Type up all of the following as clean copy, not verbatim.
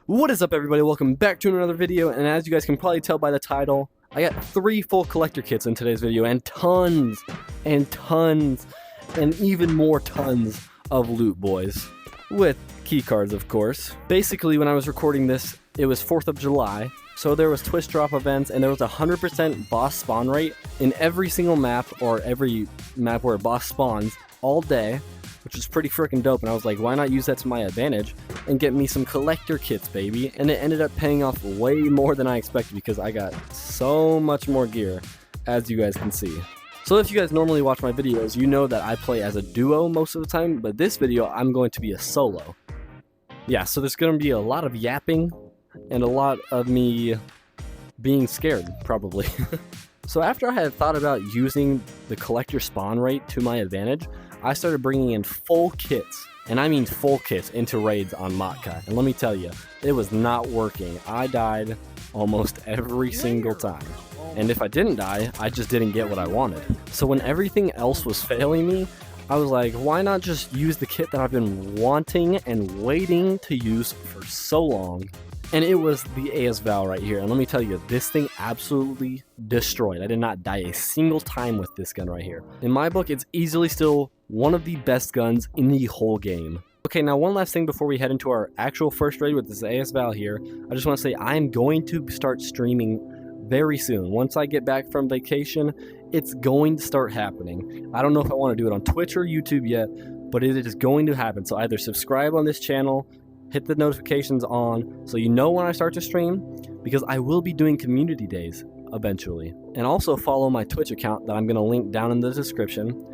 What is up, everybody? Welcome back to another video, and as you guys can probably tell by the title, I got 3 full collector kits in today's video, and tons and even more tons of loot, boys. With key cards, of course. Basically, when I was recording this, it was 4th of July, so there was twist drop events, and there was a 100% boss spawn rate in every single map, or every map where a boss spawns, all day, which is pretty freaking dope. And I was like, why not use that to my advantage and get me some collector kits, baby? And it ended up paying off way more than I expected because I got so much more gear, as you guys can see. So if you guys normally watch my videos, you know that I play as a duo most of the time, but this video I'm going to be a solo. Yeah, so there's going to be a lot of yapping and a lot of me being scared, probably. So after I had thought about using the collector spawn rate to my advantage, I started bringing in full kits, and I mean full kits, into raids on Matka. And let me tell you, it was not working. I died almost every single time. And if I didn't die, I just didn't get what I wanted. So when everything else was failing me, I was like, why not just use the kit that I've been wanting and waiting to use for so long? And it was the AS-VAL right here. And let me tell you, this thing absolutely destroyed. I did not die a single time with this gun right here. In my book, it's easily still one of the best guns in the whole game. Okay, now one last thing before we head into our actual first raid with this AS-VAL here. I just want to say I am going to start streaming very soon. Once I get back from vacation, it's going to start happening. I don't know if I want to do it on Twitch or YouTube yet, but it is going to happen. So either subscribe on this channel, hit the notifications on so you know when I start to stream, because I will be doing community days eventually. And also follow my Twitch account that I'm going to link down in the description,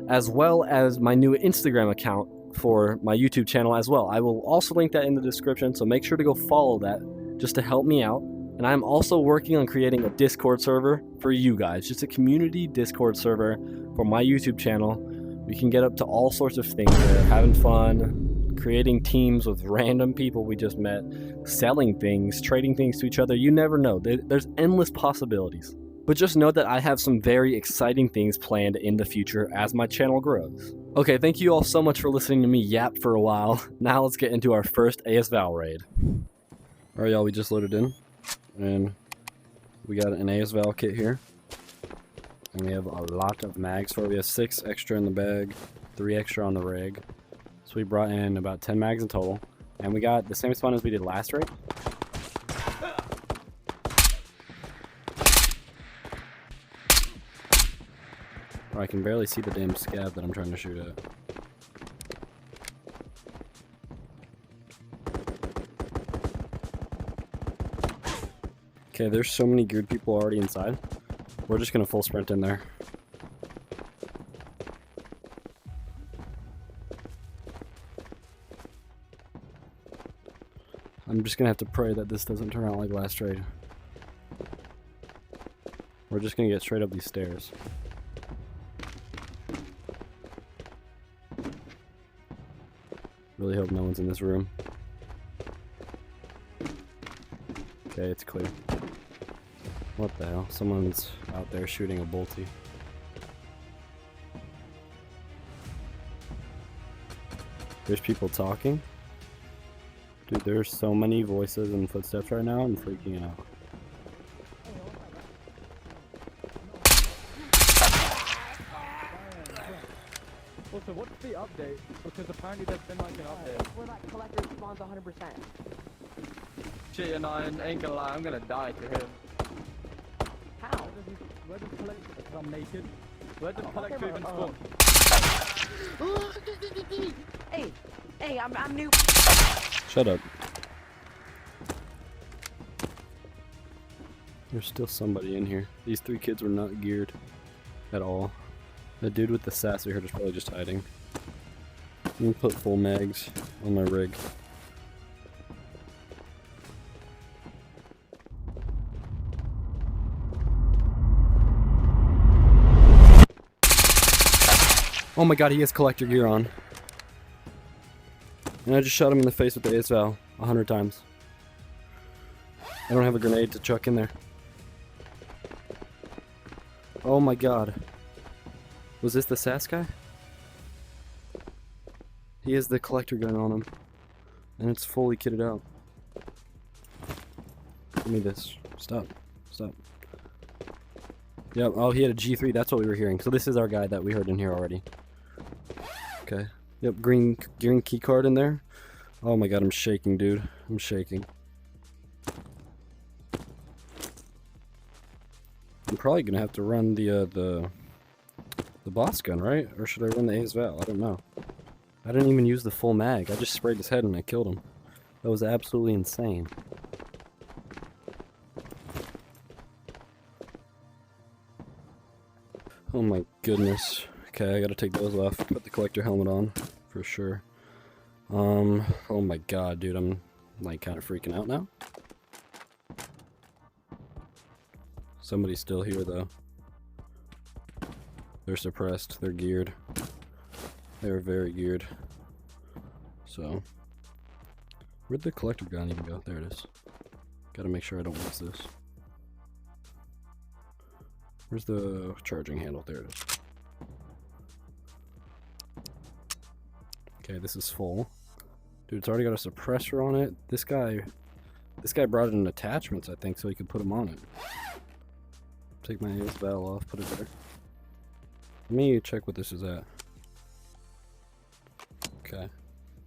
as well as my new Instagram account for my YouTube channel as well. I will also link that in the description, so make sure to go follow that just to help me out. And I'm also working on creating a Discord server for you guys, just a community Discord server for my YouTube channel. We can get up to all sorts of things there, having fun, creating teams with random people we just met, selling things, trading things to each other. You never know. There's endless possibilities. But just know that I have some very exciting things planned in the future as my channel grows. Okay, thank you all so much for listening to me yap for a while. Now let's get into our first AS-VAL raid. Alright, y'all, we just loaded in. And we got an AS-VAL kit here. And we have a lot of mags for it. We have 6 extra in the bag, 3 extra on the rig. So we brought in about 10 mags in total. And we got the same spawn as we did last raid. Oh, I can barely see the damn scab that I'm trying to shoot at. Okay, there's so many geared people already inside. We're just gonna full sprint in there. I'm just gonna have to pray that this doesn't turn out like last raid. We're just gonna get straight up these stairs. Really hope no one's in this room. Okay, it's clear. What the hell? Someone's out there shooting a bolty. There's people talking. Dude, there's so many voices and footsteps right now, I'm freaking out. Also, what's the update? Because apparently there's been like an update. Where that collector spawns 100%. Shit, and I ain't gonna lie, I'm gonna die to him. How? Where does collector... Because I'm naked. Where does collector even spawn? Hey, I'm new. Shut up. There's still somebody in here. These 3 kids were not geared at all. The dude with the sass we heard is probably just hiding. I'm gonna put full mags on my rig. Oh my god, he has collector gear on. And I just shot him in the face with the AS-VAL 100 times. I don't have a grenade to chuck in there. Oh my god. Was this the sass guy? He has the collector gun on him. And it's fully kitted out. Give me this. Stop. Stop. Yep. Oh, he had a G3. That's what we were hearing. So this is our guy that we heard in here already. Okay. Yep. Green key card in there. Oh my god, I'm shaking, dude. I'm shaking. I'm probably gonna have to run the boss gun, right? Or should I run the AS-VAL? I don't know. I didn't even use the full mag. I just sprayed his head and I killed him. That was absolutely insane. Oh my goodness. Okay, I gotta take those off. Put the collector helmet on, for sure. Oh my god, dude, I'm like kind of freaking out now. Somebody's still here though. They're suppressed, they're geared. They're very geared. So, where'd the collector gun even go? There it is. Gotta make sure I don't lose this. Where's the charging handle? There it is. Okay, this is full. Dude, it's already got a suppressor on it. This guy brought in attachments, I think, so he could put them on it. Take my AS-VAL off, put it there. Let me check what this is at. Okay.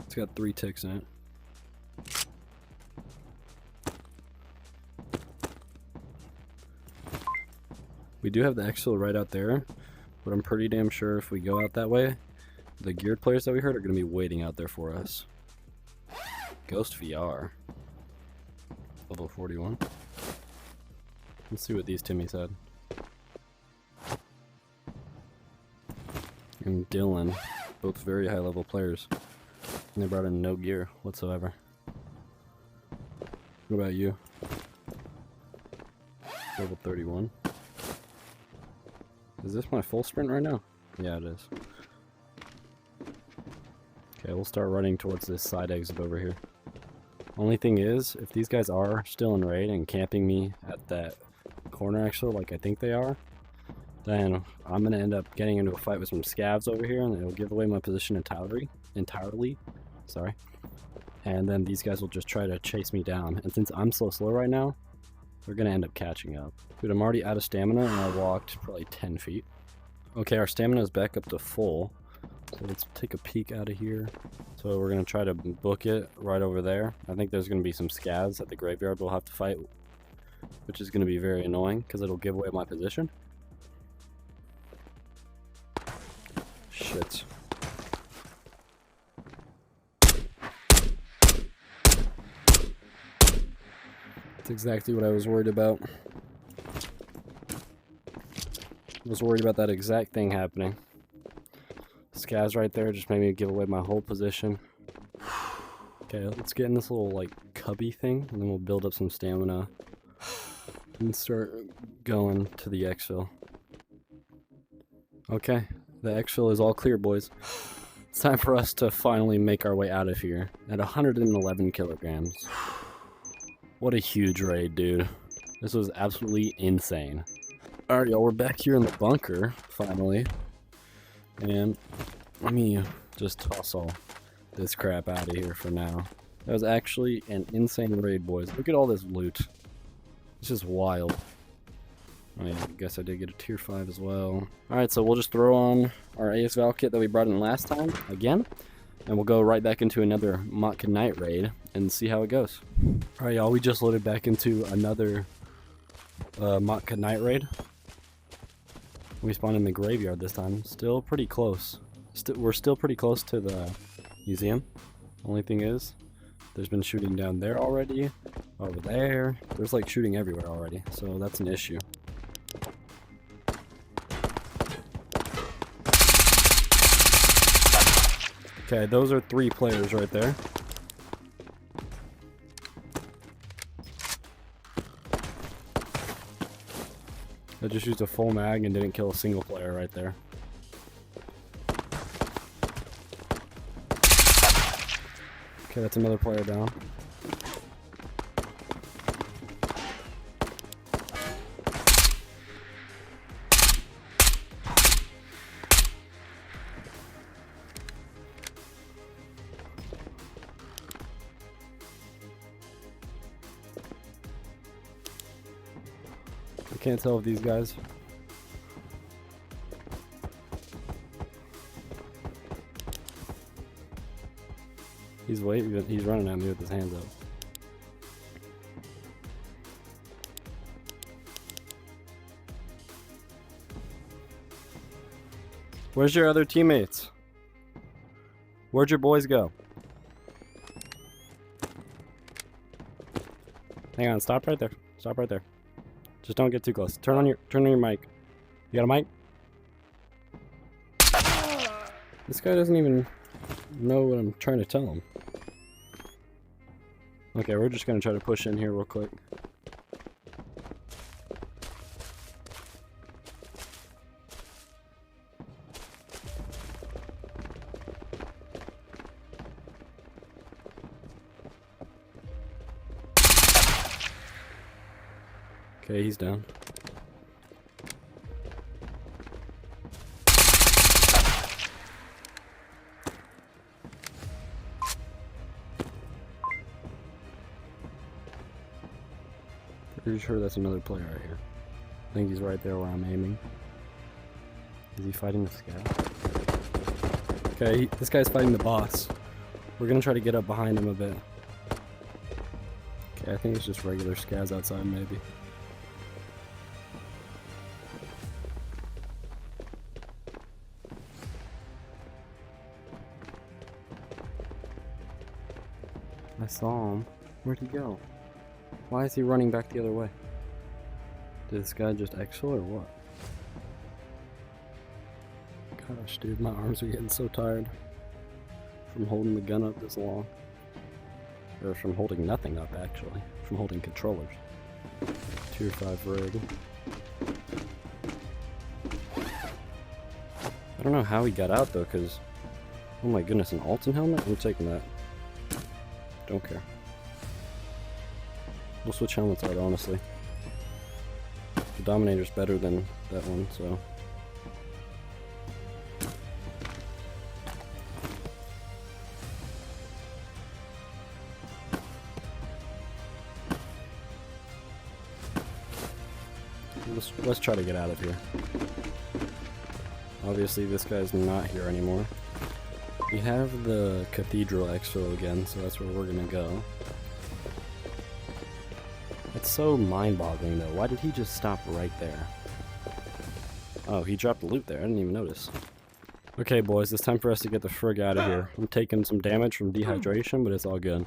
It's got 3 ticks in it. We do have the exfil right out there, but I'm pretty damn sure if we go out that way, the geared players that we heard are going to be waiting out there for us. Ghost VR. Level 41. Let's see what these Timmies had. And Dylan, both very high level players. And they brought in no gear whatsoever. What about you? Level 31. Is this my full sprint right now? Yeah, it is. Okay, we'll start running towards this side exit over here. Only thing is, if these guys are still in raid and camping me at that corner actually, like I think they are, then I'm gonna end up getting into a fight with some scavs over here, and it'll give away my position entirely. Sorry. And then these guys will just try to chase me down. And since I'm so slow right now, they're gonna end up catching up. Dude, I'm already out of stamina, and I walked probably 10 feet. Okay, our stamina is back up to full. So let's take a peek out of here. So we're gonna try to book it right over there. I think there's gonna be some scavs at the graveyard we'll have to fight, which is gonna be very annoying because it'll give away my position. Shit. That's exactly what I was worried about. I was worried about that exact thing happening. Scavs right there just made me give away my whole position. Okay, let's get in this little like cubby thing, and then we'll build up some stamina and start going to the exfil. Okay, the exfil is all clear, boys. It's time for us to finally make our way out of here at 111 kilograms. What a huge raid, dude. This was absolutely insane. Alright, y'all, we're back here in the bunker, finally. And let me just toss all this crap out of here for now. That was actually an insane raid, boys. Look at all this loot. It's just wild. Oh yeah, I guess I did get a tier 5 as well. Alright, so we'll just throw on our AS-VAL kit that we brought in last time, again. And we'll go right back into another Motka Night raid and see how it goes. Alright, y'all, we just loaded back into another Motka Night raid. We spawned in the graveyard this time. Still pretty close. We're still pretty close to the museum. Only thing is, there's been shooting down there already. Over there. There's like shooting everywhere already. So that's an issue. Okay, those are 3 players right there. I just used a full mag and didn't kill a single player right there. Okay, that's another player down. I can't tell if these guys. He's waiting. He's running at me with his hands up. Where's your other teammates? Where'd your boys go? Hang on, stop right there. Stop right there. Just don't get too close. Turn on your mic. You got a mic? This guy doesn't even know what I'm trying to tell him. Okay, we're just gonna try to push in here real quick. Okay, he's down. Pretty sure that's another player right here. I think he's right there where I'm aiming. Is he fighting this guy? Okay, this guy's fighting the boss. We're gonna try to get up behind him a bit. Okay, I think it's just regular scaz outside, maybe. I saw him. Where'd he go? Why is he running back the other way? Did this guy just exfil or what? Gosh, dude, my arms are getting so tired from holding the gun up this long. Or from holding nothing up, actually. From holding controllers. Tier 5 rig. I don't know how he got out, though, because... Oh my goodness, an Alton helmet? I'm taking that. Don't care. We'll switch helmets out, honestly. The Dominator's better than that one, so... Let's try to get out of here. Obviously, this guy's not here anymore. We have the Cathedral Expo again, so that's where we're gonna go. It's so mind-boggling, though. Why did he just stop right there? Oh, he dropped the loot there. I didn't even notice. Okay, boys, it's time for us to get the frig out of here. I'm taking some damage from dehydration, but it's all good.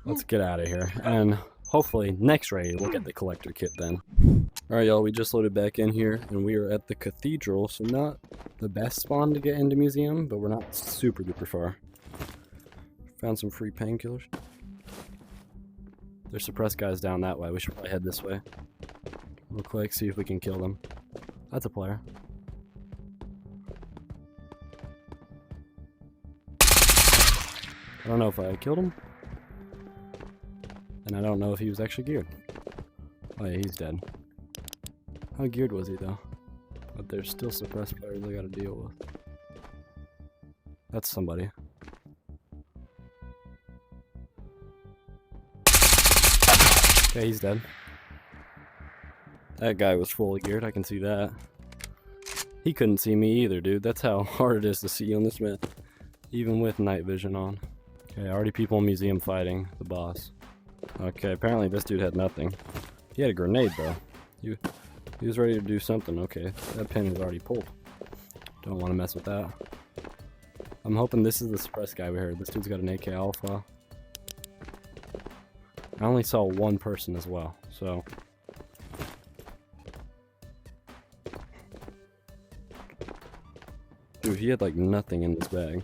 Let's get out of here. And hopefully, next raid, we'll get the collector kit then. Alright, y'all, we just loaded back in here, and we are at the Cathedral, so not the best spawn to get into Museum, but we're not super duper far. Found some free painkillers. There's suppressed guys down that way. We should probably head this way. Real quick, see if we can kill them. That's a player. I don't know if I killed him. And I don't know if he was actually geared. Oh yeah, he's dead. How geared was he though? But there's still suppressed players I gotta deal with. That's somebody. Okay, he's dead. That guy was fully geared, I can see that. He couldn't see me either, dude. That's how hard it is to see on this map. Even with night vision on. Okay, already people in Museum fighting the boss. Okay, apparently this dude had nothing. He had a grenade though. He was ready to do something. Okay, that pin is already pulled. Don't want to mess with that. I'm hoping this is the suppress guy we heard. This dude's got an AK Alpha. I only saw one person as well, so... Dude, he had like nothing in this bag.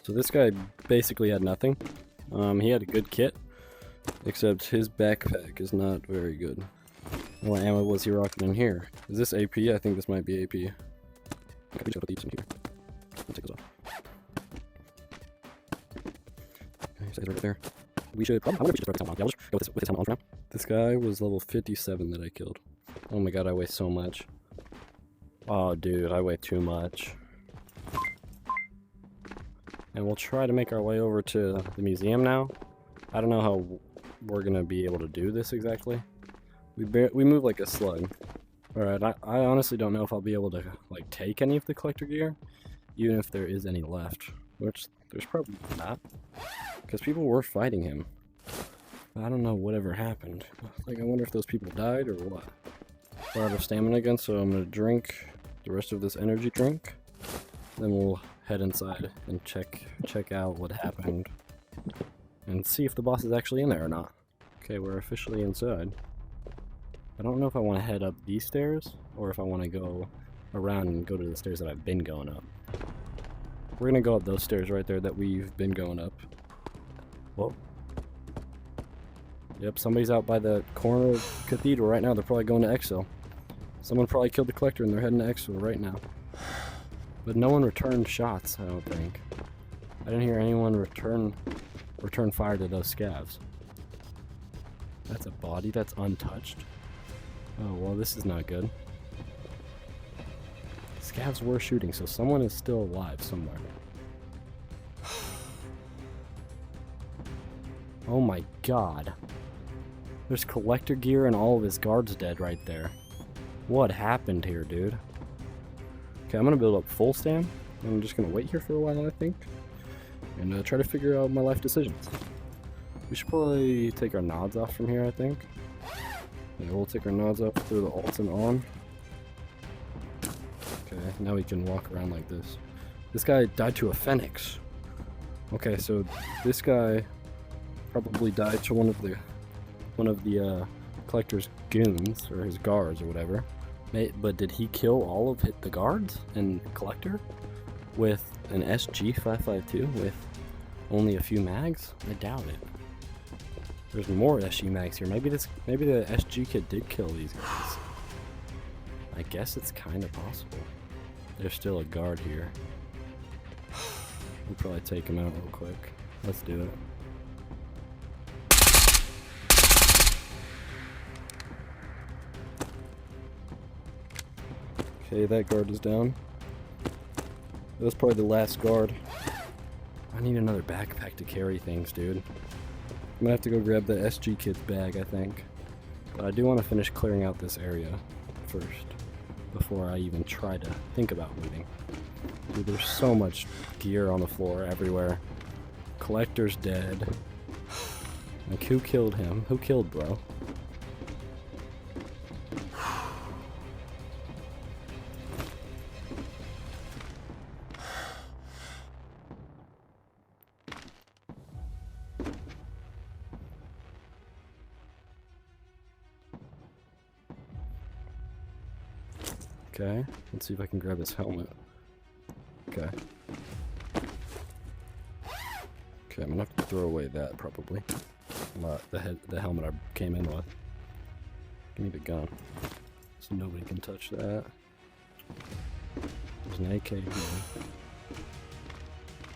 So this guy basically had nothing. He had a good kit, except his backpack is not very good. What ammo was he rocking in here? Is this AP? I think this might be AP. I could just put these in here. I'll take those off. Okay, so he's right there. We should. I wonder if we should throw this helmet on. Yeah, we'll just go with his helmet on for now. This guy was level 57 that I killed. Oh my god, I weigh so much. Oh, dude, I weigh too much. And we'll try to make our way over to the museum now. I don't know how we're gonna be able to do this exactly. We move like a slug. Alright, I honestly don't know if I'll be able to like take any of the collector gear, even if there is any left. Which there's probably not, because people were fighting him. I don't know whatever happened. Like, I wonder if those people died or what. We're out of stamina again, so I'm gonna drink the rest of this energy drink. Then we'll head inside and check out what happened and see if the boss is actually in there or not. Okay, we're officially inside. I don't know if I want to head up these stairs or if I want to go around and go to the stairs that I've been going up. We're gonna go up those stairs right there that we've been going up. Whoa. Yep, somebody's out by the corner of Cathedral right now. They're probably going to Exfil. Someone probably killed the collector and they're heading to Exfil right now. But no one returned shots, I don't think. I didn't hear anyone return fire to those scavs. That's a body that's untouched. Oh, well, this is not good. Scavs were shooting, so someone is still alive somewhere. Oh my god. There's collector gear and all of his guards dead right there. What happened here, dude? Okay, I'm gonna build up full stam. I'm just gonna wait here for a while, I think. And try to figure out my life decisions. We should probably take our nods off from here, I think. Yeah, we'll take our nods off through the alt and on. Okay, now we can walk around like this. This guy died to a phoenix. Okay, so this guy probably died to one of the collector's goons or his guards or whatever. But did he kill all of the guards and collector with an SG-552 with only a few mags? I doubt it. There's more SG mags here. Maybe the SG kid did kill these guys. I guess it's kind of possible. There's still a guard here. We'll probably take him out real quick. Let's do it. Okay, that guard is down. That was probably the last guard. I need another backpack to carry things, dude. I'm gonna have to go grab the SG kid's bag, I think. But I do want to finish clearing out this area first, before I even try to think about looting. Dude, there's so much gear on the floor everywhere. Collector's dead. Like, who killed him? Who killed bro? Okay, let's see if I can grab his helmet. Okay. Okay, I'm gonna have to throw away that probably. The helmet I came in with. Give me the gun. So nobody can touch that. There's an AK here.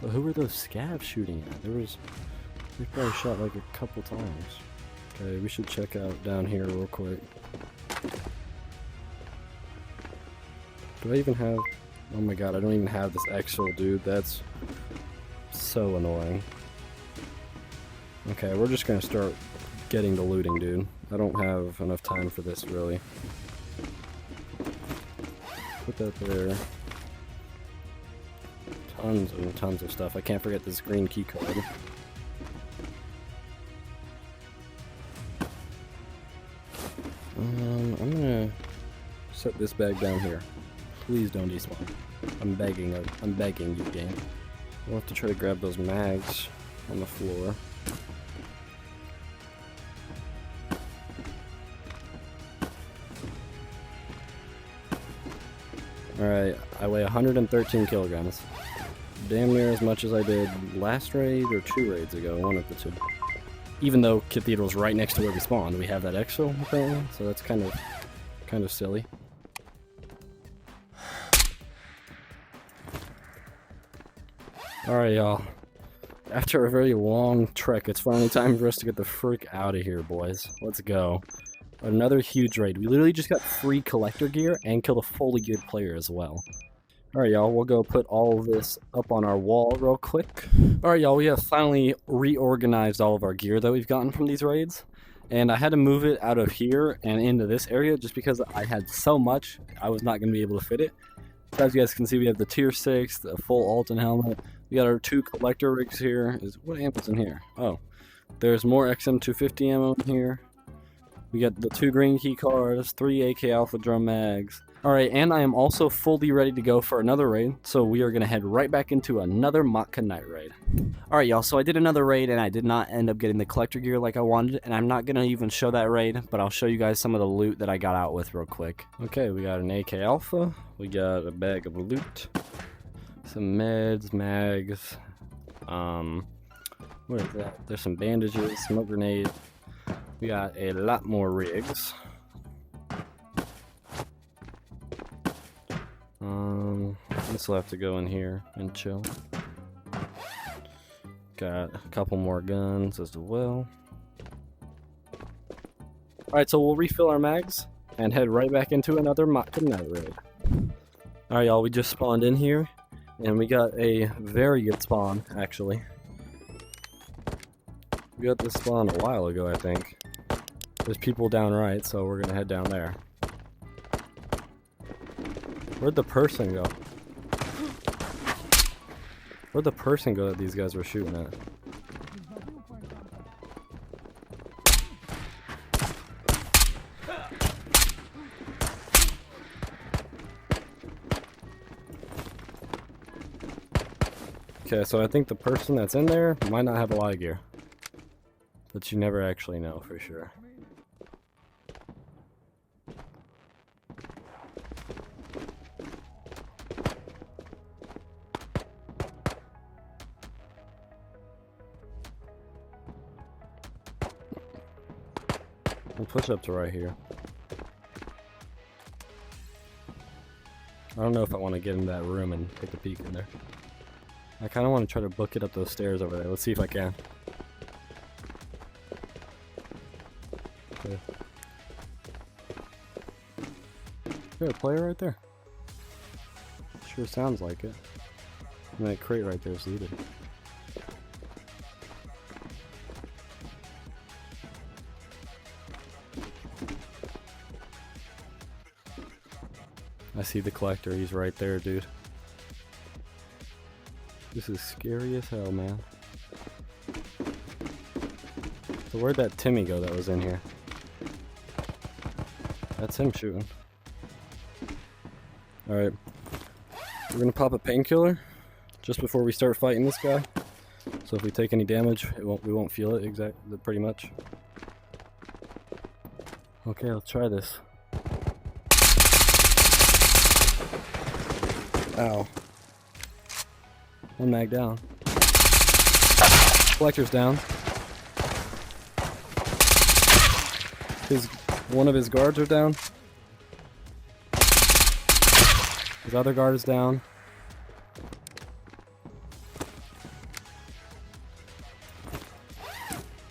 But who were those scavs shooting at? They probably shot like a couple times. Okay, we should check out down here real quick. Do I even have... Oh my god, I don't even have this Exfil, dude. That's so annoying. Okay, we're just gonna start getting to looting, dude. I don't have enough time for this, really. Put that there. Tons and tons of stuff. I can't forget this green key card. I'm gonna set this bag down here. Please don't despawn. I'm begging you, game. We'll have to try to grab those mags on the floor. Alright, I weigh 113 kilograms. Damn near as much as I did last raid or 2 raids ago, one of the two. Even though Cathedral's right next to where we spawned, we have that Exfil apparently, so that's kind of silly. Alright, y'all. After a very long trek, it's finally time for us to get the frick out of here, boys. Let's go. Another huge raid. We literally just got free collector gear and killed a fully geared player as well. Alright, y'all, we'll go put all of this up on our wall real quick. Alright, y'all, we have finally reorganized all of our gear that we've gotten from these raids. And I had to move it out of here and into this area just because I had so much, I was not going to be able to fit it. So as you guys can see, we have the tier 6, the full Alton helmet. We got our 2 collector rigs here. What ammo is in here? Oh, there's more XM250 ammo in here. We got the 2 green key cards, 3 AK Alpha drum mags. Alright, and I am also fully ready to go for another raid, so we are going to head right back into another Matka night raid. Alright, y'all, so I did another raid and I did not end up getting the collector gear like I wanted, and I'm not going to even show that raid, but I'll show you guys some of the loot that I got out with real quick. Okay, we got an AK Alpha, we got a bag of loot, some meds, mags, what is that? There's some bandages, smoke grenade. We got a lot more rigs. This will have to go in here and chill. Got a couple more guns as well. Alright, so we'll refill our mags and head right back into another Matka night raid. Alright, y'all, we just spawned in here and we got a very good spawn, actually. We got this spawn a while ago, I think. There's people down right, so we're gonna head down there. Where'd the person go? Where'd the person go that these guys were shooting at? Okay, so I think the person that's in there might not have a lot of gear. But you never actually know for sure. We'll push up to right here. I don't know if I want to get in that room and take a peek in there. I kind of want to try to book it up those stairs over there. Let's see if I can. Okay. Is there a player right there? Sure sounds like it. And that crate right there is looted. I see the collector, he's right there, dude. This is scary as hell, man. So where'd that Timmy go that was in here? That's him shooting. Alright. We're gonna pop a painkiller just before we start fighting this guy. So if we take any damage, we won't feel it exactly, pretty much. Okay, let's try this. Ow. One mag down. Collector's down. One of his guards are down. His other guard is down.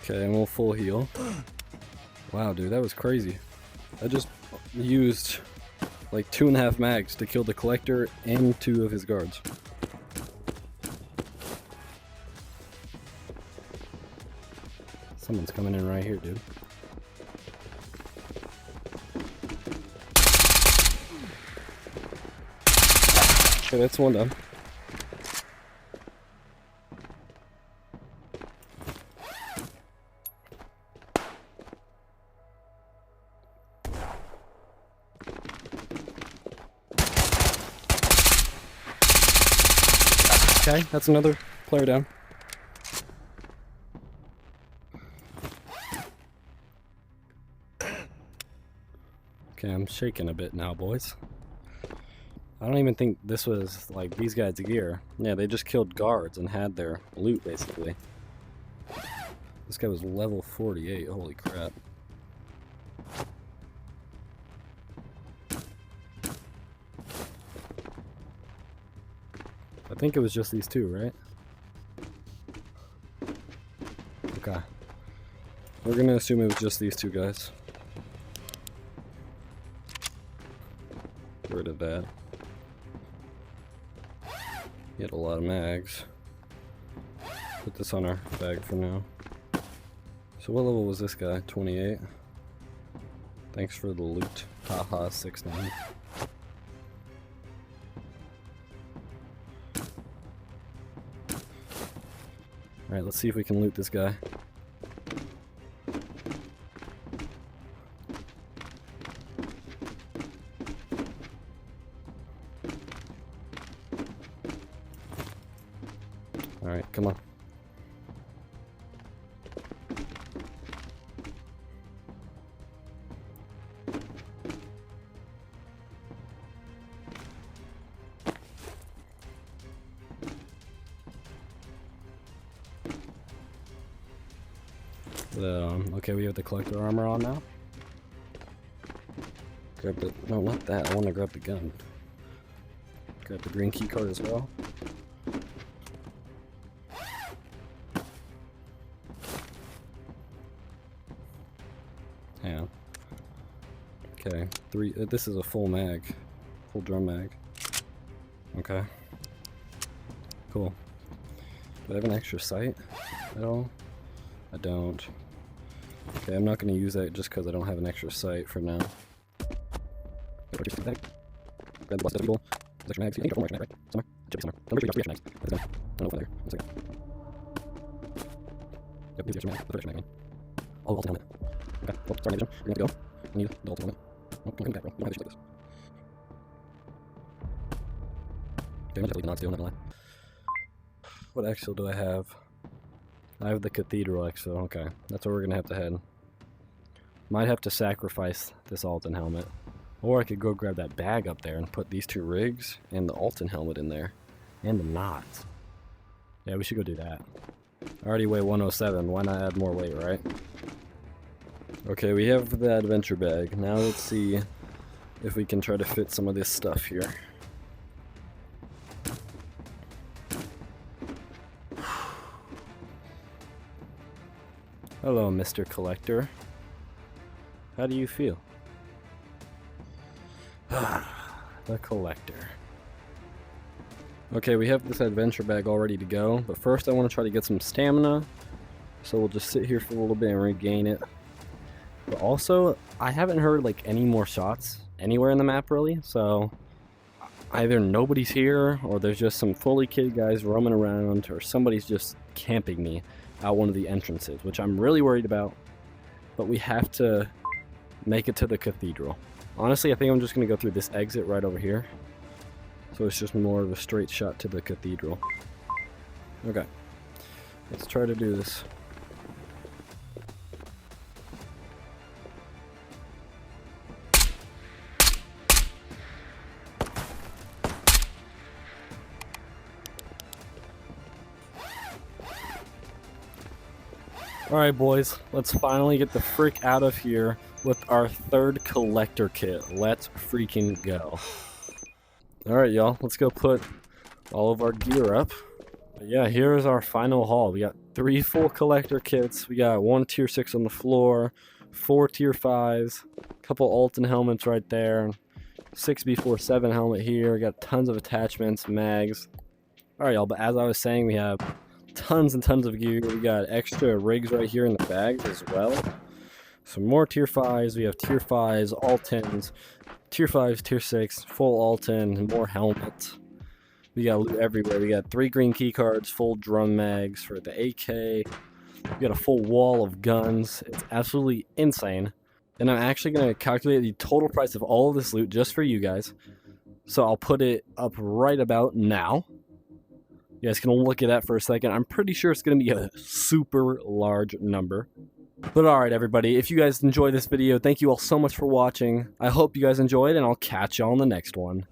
Okay, and we'll full heal. Wow, dude, that was crazy. I just used like 2.5 mags to kill the collector and 2 of his guards. Someone's coming in right here, dude. Okay, that's one done. Okay, that's another player down. Okay, I'm shaking a bit now, boys. I don't even think this was, like, these guys' gear. Yeah, they just killed guards and had their loot, basically. This guy was level 48, holy crap. I think it was just these two, right? Okay. We're gonna assume it was just these two guys. Get rid of that. He had a lot of mags. Put this on our bag for now. So what level was this guy? 28. Thanks for the loot. Haha, 6'9". Alright, let's see if we can loot this guy. Alright, come on. Okay, we have the collector armor on now. Grab the... No, not that. I want to grab the gun. Grab the green key card as well. Yeah. Okay, this is a full mag. Full drum mag. Okay. Cool. Do I have an extra sight at all? I don't. Okay, I'm not going to use that just because I don't have an extra sight for now. Grab the blast people. Extra mags. I think I got 4 more extra mags, right? Somewhere? It should be somewhere. I'm pretty sure you got 3 extra mags. I don't know if they're there. 1 second. Yep, 2 extra mags. The extra mag. All ultimate helmet. Okay, well, sorry, Nation. We're going to go. I need the ultimate helmet. Oh, come back, bro. You don't have to like this. Okay, I'm just leaving on too, I'm not gonna lie. What exfil do I have? I have the cathedral exfil, okay. That's where we're gonna have to head. Might have to sacrifice this Alton helmet. Or I could go grab that bag up there and put these 2 rigs and the Alton helmet in there. And the knots. Yeah, we should go do that. I already weigh 107, why not add more weight, right? Okay, we have the adventure bag. Now let's see if we can try to fit some of this stuff here. Hello, Mr. Collector. How do you feel? The collector. Okay, we have this adventure bag all ready to go, but first I want to try to get some stamina. So we'll just sit here for a little bit and regain it. But also, I haven't heard like any more shots anywhere in the map really, so either nobody's here or there's just some fully kitted guys roaming around or somebody's just camping me out one of the entrances, which I'm really worried about. But we have to make it to the cathedral. Honestly, I think I'm just going to go through this exit right over here. So it's just more of a straight shot to the cathedral. Okay. Let's try to do this. Alright boys, let's finally get the frick out of here with our 3rd collector kit. Let's freaking go. Alright y'all, let's go put all of our gear up. But yeah, here is our final haul. We got 3 full collector kits. We got 1 tier 6 on the floor, 4 tier 5s, a couple Alton helmets right there, 6B47 helmet here. We got tons of attachments, mags. Alright y'all, but as I was saying, we have tons and tons of gear. We got extra rigs right here in the bags as well. Some more tier 5s. We have tier 5s, Altons, tier 5s, tier 6, full Alton, more helmets. We got loot everywhere. We got 3 green key cards, full drum mags for the AK. We got a full wall of guns. It's absolutely insane. And I'm actually going to calculate the total price of all of this loot just for you guys. So I'll put it up right about now. You guys can look at that for a second. I'm pretty sure it's going to be a super large number. But alright everybody, if you guys enjoyed this video, thank you all so much for watching. I hope you guys enjoyed, and I'll catch y'all in the next one.